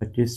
25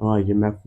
IMF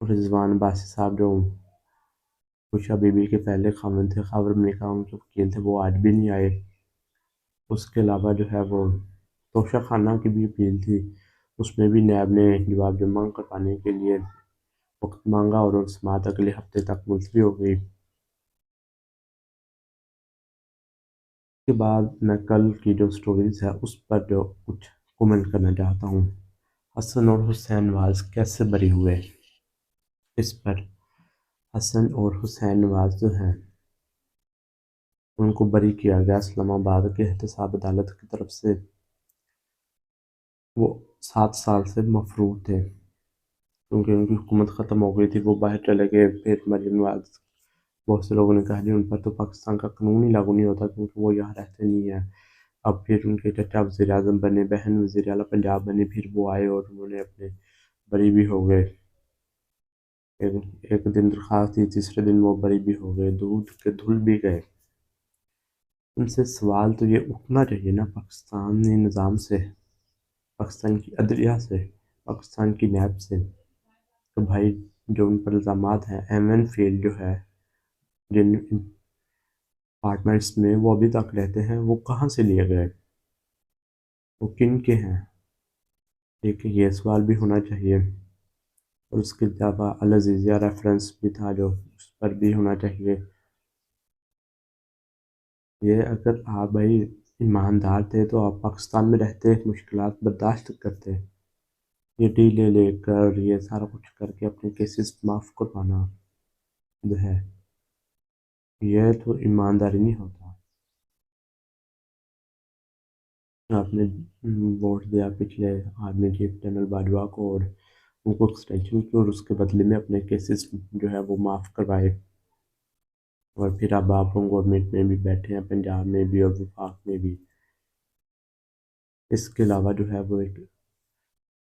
رضوان عباسی صاحب جو خوشہ be be کے پہلے خاوند تھے، خاور ملکہ ان کے وکیل تھے، وہ آج بھی نہیں آئے۔ اس کے علاوہ جو ہے وہ توشہ خانہ کی بھی اپیل تھی، اس میں بھی نیب نے جواب جمع کروانے کے لیے وقت مانگا اور سماعت اگلے ہفتے تک ملتوی ہو گئی۔ اس کے بعد میں کل کی جو سٹوریز ہے اس پر جو کچھ کومنٹ کرنا چاہتا ہوں۔ حسن اور حسین نواز کیسے بری ہوئے؟ اس پر حسن اور حسین نواز جو ہیں ان کو بری کیا گیا اسلام آباد کے احتساب عدالت کی طرف سے۔ وہ 7 سال سے مفرور تھے کیونکہ ان کی حکومت ختم ہو گئی تھی، وہ باہر چلے گئے۔ پھر مریم نواز، بہت سے لوگوں نے کہا جی ان پر تو پاکستان کا قانون ہی لاگو نہیں ہوتا کیونکہ وہ یہاں رہتے نہیں ہیں۔ اب پھر ان کے چچا وزیر اعظم بنے، بہن وزیر اعلیٰ پنجاب بنی، پھر وہ آئے اور انہوں نے اپنے بری بھی ہو گئے۔ ایک دن درخواست دی، تیسرے دن وہ بری بھی ہو گئے، دودھ کے دھل بھی گئے۔ ان سے سوال تو یہ اٹھنا چاہیے نا پاکستانی نظام سے، پاکستان کی عدلیہ سے، پاکستان کی نیب سے، تو بھائی جو ان پر الزامات ہیں، ایم این فیلڈ جو ہے جن اپارٹمنٹس میں وہ ابھی تک رہتے ہیں، وہ کہاں سے لیے گئے، وہ کن کے ہیں؟ ایک یہ سوال بھی ہونا چاہیے۔ اور اس کے علاوہ العزیزیہ ریفرنس بھی تھا جو اس پر بھی ہونا چاہیے۔ یہ اگر آپ بھائی ایماندار تھے تو آپ پاکستان میں رہتے، مشکلات برداشت کرتے۔ یہ ڈی لے کر یہ سارا کچھ کر کے اپنے کیسز معاف کروانا جو ہے یہ تو ایمانداری نہیں ہوتا۔ آپ نے ووٹ دیا پچھلے آرمی چیف جنرل باجوہ کو اور ان کو ایکسٹینشن کی، اور اس کے بدلے میں اپنے کیسز جو ہے وہ معاف کروائے، اور پھر اب آپ گورنمنٹ میں بھی بیٹھے ہیں، پنجاب میں بھی اور وفاق میں بھی۔ اس کے علاوہ جو ہے وہ ایک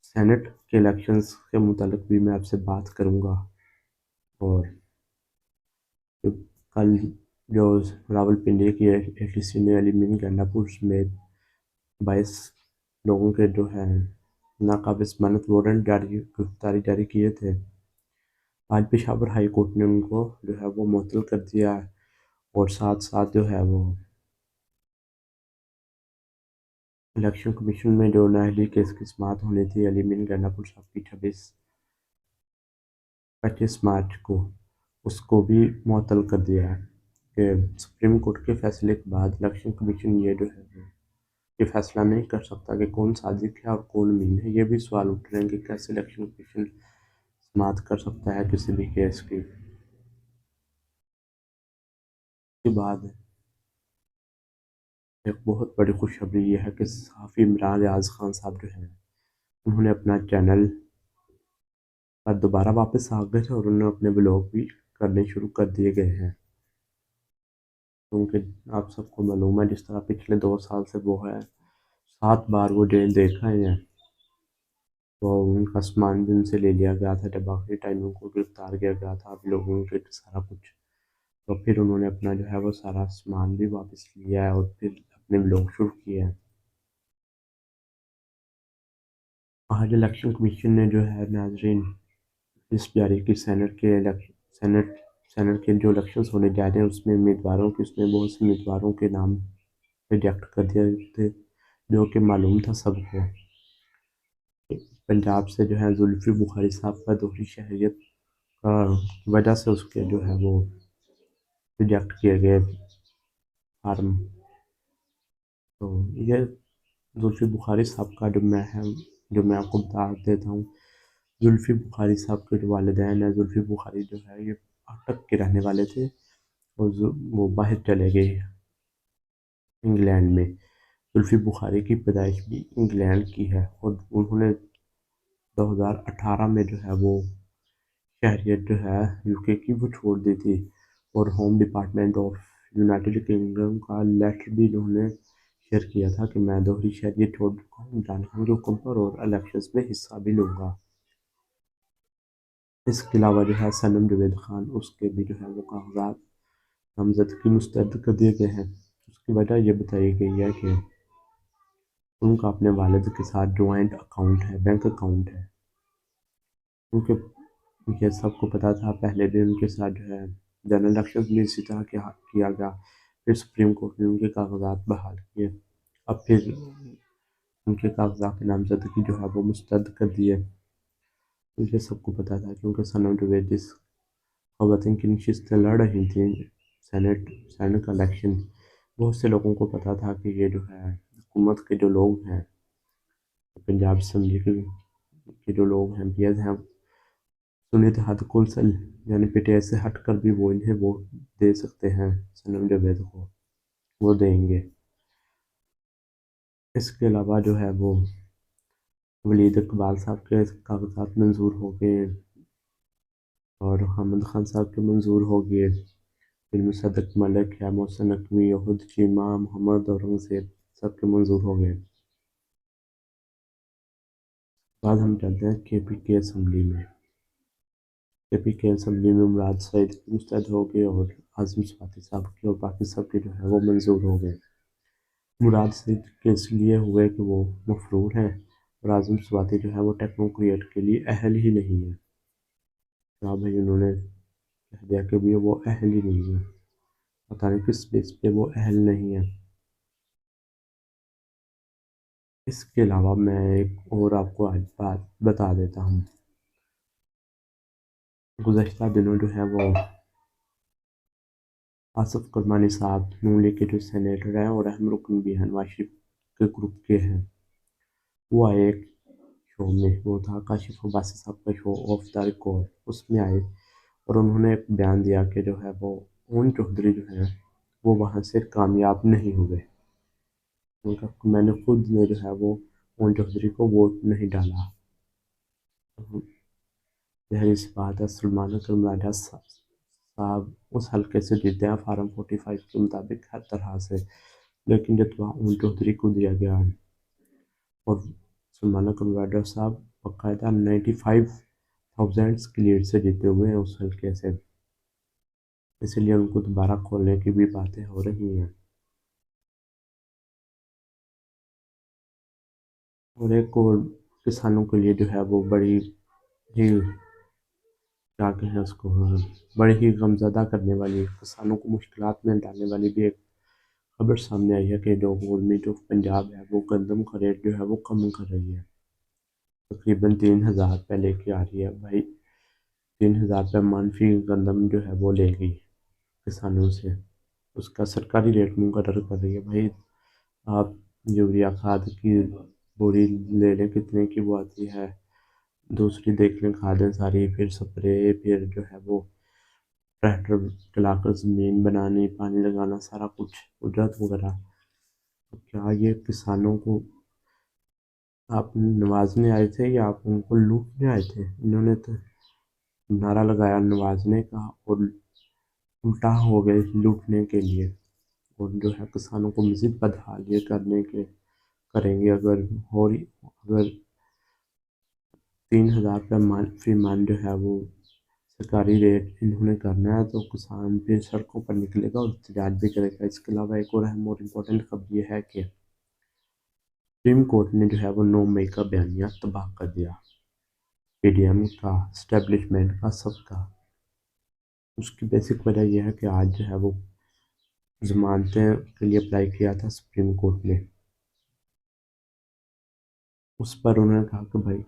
سینٹ کے الیکشنز کے متعلق بھی میں آپ سے بات کروں گا، اور کل جو راول پنڈی کی اے ٹی سی نے علی مین گنڈا پور سمیت 22 لوگوں کے جو ہیں ناقابل ضمانت وارنٹ گرفتاری جاری کیے تھے، آج پشاور ہائی کورٹ نے ان کو جو ہے وہ معطل کر دیا ہے، اور ساتھ ساتھ جو ہے وہ الیکشن کمیشن میں جو نااہلی کیس کی سماعت ہونی تھی علی مین گنڈا پور صاحب کی 25 مارچ کو، اس کو بھی معطل کر دیا ہے کہ سپریم کورٹ کے فیصلے کے بعد الیکشن کمیشن یہ جو ہے یہ فیصلہ نہیں کر سکتا کہ کون صادق ہے اور کون امین ہے۔ یہ بھی سوال اٹھ رہے ہیں کہ کیسے الیکشن کمیشن سماعت کر سکتا ہے کسی بھی کیس کی۔ اس کے بعد ایک بہت بڑی خوشخبری یہ ہے کہ صحافی عمران ریاض خان صاحب جو ہیں انہوں نے اپنا چینل پر دوبارہ واپس آ گئے اور انہوں نے اپنے بلاگ بھی کرنے شروع کر دیے گئے ہیں، کیونکہ آپ سب کو معلوم ہے جس طرح پچھلے 2 سال سے وہ ہے 7 بار وہ جیل دیکھ رہے ہیں، تو ان کا سامان بھی ان سے لے لیا گیا تھا جب آخری ٹائم ان کو گرفتار کیا گیا تھا اب لوگوں کے سارا کچھ، تو پھر انہوں نے اپنا جو ہے وہ سارا سامان بھی واپس لیا ہے اور پھر اپنے بلاگ شروع کیے ہیں۔ آج الیکشن کمیشن نے جو ہے ناظرین لسٹ جاری کی سینٹ کے جو الیکشنز ہونے جا رہے ہیں اس میں امیدواروں کی، اس میں بہت سے امیدواروں کے نام ریجیکٹ کر دیے تھے جو کہ معلوم تھا سب کو۔ پنجاب سے جو ہے زلفی بخاری صاحب کا دوہری شہریت کی وجہ سے اس کے جو ہے وہ ریجیکٹ کیے گئے فارم، تو یہ زلفی بخاری صاحب کا جو میں آپ کو بتا دیتا ہوں۔ زلفی بخاری صاحب کے جو والدین ہیں، زلفی بخاری جو ہے یہ اٹک کے رہنے والے تھے اور وہ باہر چلے گئے انگلینڈ میں۔ زلفی بخاری کی پیدائش بھی انگلینڈ کی ہے اور انہوں نے 2018 میں جو ہے وہ شہریت جو ہے یو کے کی وہ چھوڑ دی تھی، اور home department of United kingdom کا لیٹر بھی انہوں نے شیئر کیا تھا کہ میں دوہری شہریت چھوڑ چکا ہوں عمران خان کے حکم پر اور الیکشنز میں حصہ بھی لوں گا۔ اس کے علاوہ جو ہے صنم جاوید خان، اس کے بھی جو ہے وہ کاغذات نامزدگی مسترد کر دیے گئے ہیں۔ اس کی وجہ یہ بتائی گئی ہے کہ ان کا اپنے والد کے ساتھ جوائنٹ اکاؤنٹ ہے، بینک اکاؤنٹ ہے، کیونکہ یہ سب کو پتہ تھا، پہلے بھی ان کے ساتھ جو ہے جنرل الیکشن بھی اسی طرح کیا گیا، پھر سپریم کورٹ نے ان کے کاغذات بحال کیے، اب پھر ان کے کاغذات نامزدگی جو ہے وہ مسترد کر دیے۔ یہ سب کو پتہ تھا کیونکہ سنم ڈویل جس خواتین کی نشستیں لڑ رہی تھیں سینٹ کا الیکشن، بہت سے لوگوں کو پتہ تھا کہ یہ جو ہے حکومت کے جو لوگ ہیں، پنجاب اسمبلی کے جو لوگ ہیں، پی ایز ہیں، سنی اتحاد کونسل یعنی پی ٹی آئی سے ہٹ کر بھی وہ انہیں ووٹ دے سکتے ہیں، سنم جاوید کو وہ دیں گے۔ اس کے علاوہ جو ہے وہ ولید اقبال صاحب کے کاغذات منظور ہو گئے اور حامد خان صاحب کے منظور ہو گئے، پھر مصدق ملک ہے، محسن نقوی، عہد چیمہ، محمد اورنگزیب سب کے منظور ہو گئے۔ بعد ہم چلتے ہیں کے پی کے اسمبلی میں۔ کے پی کے اسمبلی میں مراد سعید کی مستعد ہو گئے اور اعظم سواتی صاحب کی اور باقی سب کے جو ہے وہ منظور ہو گئے۔ مراد سعید کے اس لیے ہوئے کہ وہ مفرور ہیں اور اعظم سواتی جو ہے وہ ٹیکنوکریٹ کے لیے اہل ہی نہیں ہے۔ کہا بھائی انہوں نے کہہ دیا کہ بھی وہ اہل ہی نہیں ہے، پتہ نہیں کس بیس پہ وہ اہل نہیں ہے۔ اس کے علاوہ میں ایک اور آپ کو آج بات بتا دیتا ہوں۔ گزشتہ دنوں جو ہے وہ آصف کرمانی صاحب نون لیگ کے جو سینیٹر ہیں اور اہم رکن بھی ہیں نواز شریف کے گروپ کے ہیں، وہ آئے ایک شو میں، وہ تھا کاشف عباسی صاحب کا شو آف دا ریکارڈ، اس میں آئے اور انہوں نے ایک بیان دیا کہ جو ہے وہ اون چودھری جو ہیں وہ وہاں سے کامیاب نہیں ہوئے۔ میں نے خود نے جو ہے وہ اون چودھری کو ووٹ نہیں ڈالا۔ ظاہر سی بات ہے سلمان اکرم راجہ صاحب اس حلقے سے جیتے ہیں فارم 45 کے مطابق ہر طرح سے، لیکن جتوا اون چودھری کو دیا گیا ہے اور سلمان اکرم راجہ صاحب باقاعدہ 95,000 کی لیڈ سے جیتے ہوئے ہیں اس حلقے سے، اس لیے ان کو دوبارہ کھولنے کی بھی باتیں ہو رہی ہیں۔ اور ایک اور کسانوں کے لیے جو ہے وہ بڑی ہی کیا کہیں اس کو بڑی ہی غمزدہ کرنے والی، کسانوں کو مشکلات میں ڈالنے والی بھی ایک خبر سامنے آئی ہے کہ جو گورنمنٹ آف پنجاب ہے وہ گندم کا ریٹ جو ہے وہ کم کر رہی ہے، تقریباً 3,000 روپے لے کے آ رہی ہے۔ بھائی 3,000 روپے منفی گندم جو ہے وہ لے گئی کسانوں سے، اس کا سرکاری ریٹ مقرر کر رہی ہے۔ بھائی آپ یوریا کھاد کی بوری لے لیں کتنے کی وہ آتی ہے، دوسری دیکھ لیں کھادیں ساری، پھر سپرے، پھر جو ہے وہ ٹریکٹر چلا کر زمین بنانی، پانی لگانا، سارا کچھ اجرت وغیرہ۔ تو کیا یہ کسانوں کو آپ نوازنے آئے تھے یا آپ ان کو لوٹنے آئے تھے؟ انہوں نے تو نعرہ لگایا نوازنے کا اور الٹا ہو گئے لوٹنے کے لیے، اور جو ہے کسانوں کو مزید بدحال یہ کریں گے اگر 3,000 روپے فی من جو ہے وہ سرکاری ریٹ انہوں نے کرنا ہے تو کسان پھر سڑکوں پر نکلے گا اور احتجاج بھی کرے گا۔ اس کے علاوہ ایک اور اہم اور امپورٹنٹ خبر یہ ہے کہ سپریم کورٹ نے جو ہے وہ 9 مئی کا بیانیہ تباہ کر دیا، پی ڈی ایم کا اسٹیبلشمنٹ کا سب کا۔ اس کی بیسک وجہ یہ ہے کہ آج جو ہے وہ ضمانتیں کے لیے اپلائی کیا تھا سپریم کورٹ نے، اس پر انہوں نے کہا کہ بھائی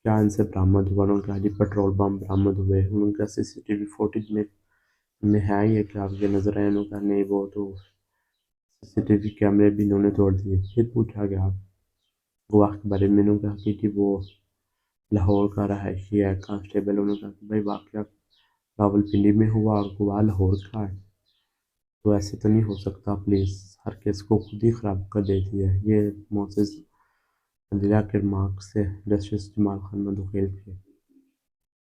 کیا ان سے برآمد ہوا، انہوں نے کہا جی پیٹرول بم برآمد ہوئے، انہوں نے کہا سی سی ٹی وی فوٹیج میں ہے یہ کہ آپ کے نظر آئے، انہوں نے کہا نہیں وہ تو سی سی ٹی وی کیمرے بھی انہوں نے توڑ دیے۔ پھر پوچھا گیا گواہ کے بارے میں، انہوں نے کہا کہ جی وہ لاہور کا رہائشی ہے کانسٹیبل، انہوں نے کہا کہ بھائی واقعہ راولپنڈی میں ہوا اور گواہ لاہور کا ہے تو ایسے تو نہیں ہو سکتا، پلیز ہر کیس کو خود ہی خراب کر دیتی ہے۔ یہ معزز عدلیہ کے ریمارکس سے جسٹس جمال خان مدوخیل تھے،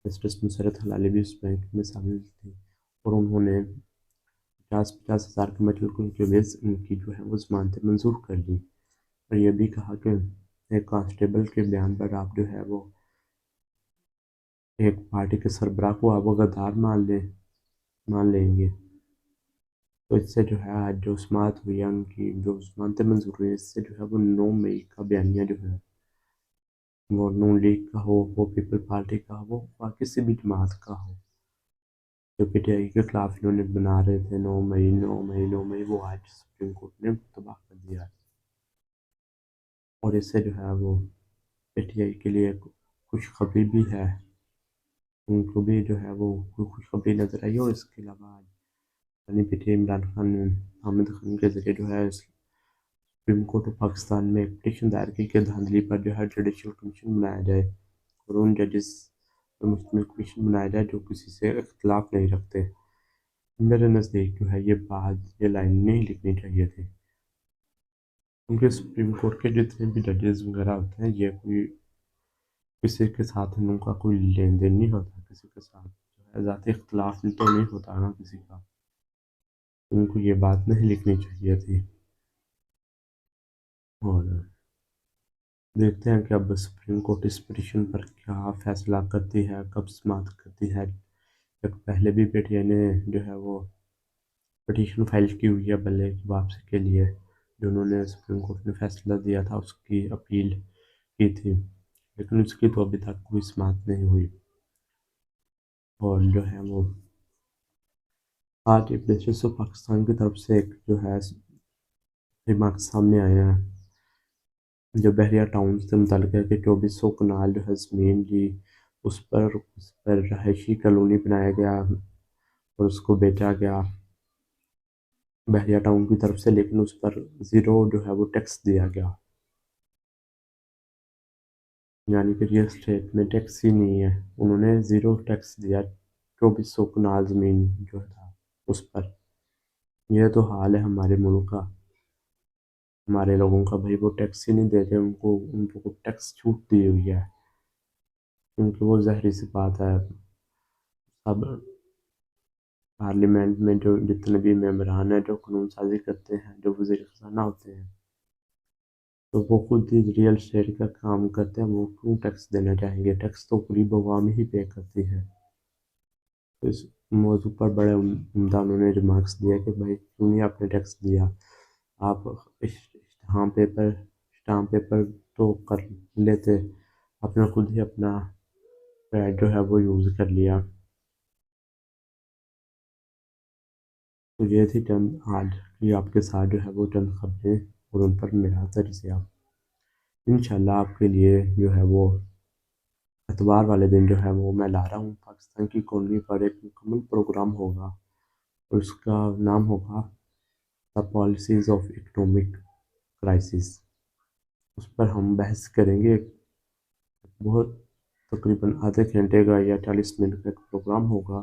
جسٹس مسرت حلالی بھی اس بینک میں شامل تھی، اور انہوں نے 50,000 کے مچلکل کے ویز ان کی جو ہے وہ ضمانتیں منظور کر لی، اور یہ بھی کہا کہ ایک کانسٹیبل کے بیان پر آپ جو ہے وہ ایک پارٹی کے سربراہ کو آپ غدار مان لیں گے۔ تو اس سے جو ہے آج جو سماعت ہوئی ہے ان کی جو ضمانتیں منظور ہوئی ہیں، اس سے جو ہے وہ 9 مئی کا بیانیہ جو ہے وہ نون لیگ کا ہو، وہ پیپل پارٹی کا ہو، وہ کسی بھی جماعت کا ہو، جو پی ٹی آئی کے خلاف انہوں نے بنا رہے تھے 9 مئی وہ آج سپریم کورٹ نے تباہ کر دیا ہے۔ اور اس سے جو ہے وہ پی ٹی آئی کے لیے خوشخبری بھی ہے، ان کو بھی جو ہے وہ کوئی خوشخبری نظر آئی۔ اور اس کے علاوہ آج P T I Imran Khan نے حامد خان کے ذریعے جو ہے سپریم کورٹ آف پاکستان میں ایک پٹیشن دائر کی کہ دھاندلی پر جو ہے جوڈیشل کمیشن بنایا جائے اور ان ججز پر مشتمل کمیشن بنایا جائے جو کسی سے اختلاف نہیں رکھتے۔ میرے نزدیک جو ہے یہ لائن نہیں لکھنی چاہیے تھی، کیونکہ سپریم کورٹ کے جتنے بھی ججز وغیرہ ہوتے ہیں یہ کوئی کسی کے ساتھ ان کا کوئی لین دین نہیں ہوتا، کسی کے ساتھ جو ہے ذاتی اختلاف تو نہیں ہوتا نا کسی کا، ان کو یہ بات نہیں لکھنی چاہیے تھی۔ اور دیکھتے ہیں کہ اب سپریم کورٹ اس پٹیشن پر کیا فیصلہ کرتی ہے، کب سماعت کرتی ہے۔ ایک پہلے بھی پی ٹی آئی نے جو ہے وہ پٹیشن فائل کی ہوئی ہے بلے کی واپسی کے لیے، جو انہوں نے سپریم کورٹ نے فیصلہ دیا تھا اس کی اپیل کی تھی، لیکن اس کی تو ابھی تک کوئی سماعت نہیں ہوئی۔ اور جو ہے وہ آج ایک جسٹس آف پاکستان کی طرف سے ایک جو ہے ریمارک سامنے آیا ہے جو بحریہ ٹاؤن سے متعلق ہے کہ 2400 کنال جو ہے زمین لی، اس پر رہائشی کالونی بنایا گیا اور اس کو بیچا گیا بحریہ ٹاؤن کی طرف سے، لیکن اس پر زیرو جو ہے وہ ٹیکس دیا گیا، یعنی کہ ریئل اسٹیٹ میں ٹیکس ہی نہیں ہے، انہوں نے زیرو ٹیکس دیا 2400 کنال زمین جو تھا اس پر۔ یہ تو حال ہے ہمارے ملک کا، ہمارے لوگوں کا، بھائی وہ ٹیکس ہی نہیں دیتے، ان کو ٹیکس چھوٹ دی ہوئی ہے، کیونکہ وہ ظاہری سی بات ہے اب پارلیمنٹ میں جو جتنے بھی ممبران ہیں جو قانون سازی کرتے ہیں، جو وزیر خزانہ ہوتے ہیں، تو وہ خود ہی ریئل اسٹیٹ کا کام کرتے ہیں، وہ کیوں ٹیکس دینا چاہیں گے؟ ٹیکس تو پوری عوام ہی پے کرتی ہے۔ تو اس موضوع پر بڑے عمدہ انہوں نے ریمارکس دیا کہ بھائی کیوں نہیں آپ نے ٹیکس دیا، آپ اسٹامپ پیپر تو کر لیتے، آپ نے خود ہی اپنا پیڈ جو ہے وہ یوز کر لیا۔ تو یہ تھی چند آج کی آپ کے ساتھ جو ہے وہ چند خبریں اور ان پر میرا تجزیہ۔ انشاءاللہ آپ کے لیے جو ہے وہ اتوار والے دن جو ہے وہ میں لا رہا ہوں پاکستان کی اکانومی پر ایک مکمل پروگرام ہوگا، اور اس کا نام ہوگا the policies of economic crisis. اس پر ہم بحث کریں گے، بہت تقریباً آدھے گھنٹے کا یا 40 منٹ کا ایک پروگرام ہوگا،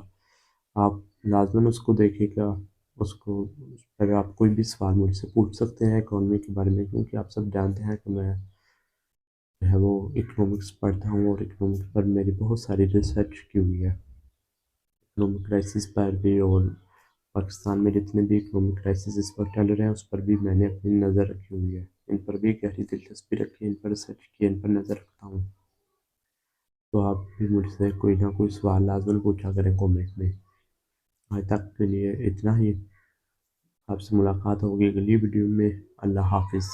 آپ لازماً اس کو دیکھیں گا، اس پر آپ کوئی بھی سوال مجھ سے پوچھ سکتے ہیں اکانومی کے بارے میں، کیونکہ آپ سب جانتے ہیں کہ میں جو ہے وہ اکنامکس پڑھتا ہوں اور اکنامکس پر میری بہت ساری ریسرچ کی ہوئی ہے، اکنامک کرائسس پر بھی، اور پاکستان میں جتنے بھی اکنامک کرائسس اس وقت چل رہے ہیں اس پر بھی میں نے اپنی نظر رکھی ہوئی ہے، ان پر بھی گہری دلچسپی رکھی ہے، ان پر ریسرچ کی، ان پر نظر رکھتا ہوں۔ تو آپ بھی مجھ سے کوئی نہ کوئی سوال لازماً پوچھا کریں کامنٹ میں۔ آج تک کے لیے اتنا ہی، آپ سے ملاقات ہوگی اگلی ویڈیو میں۔ اللہ حافظ۔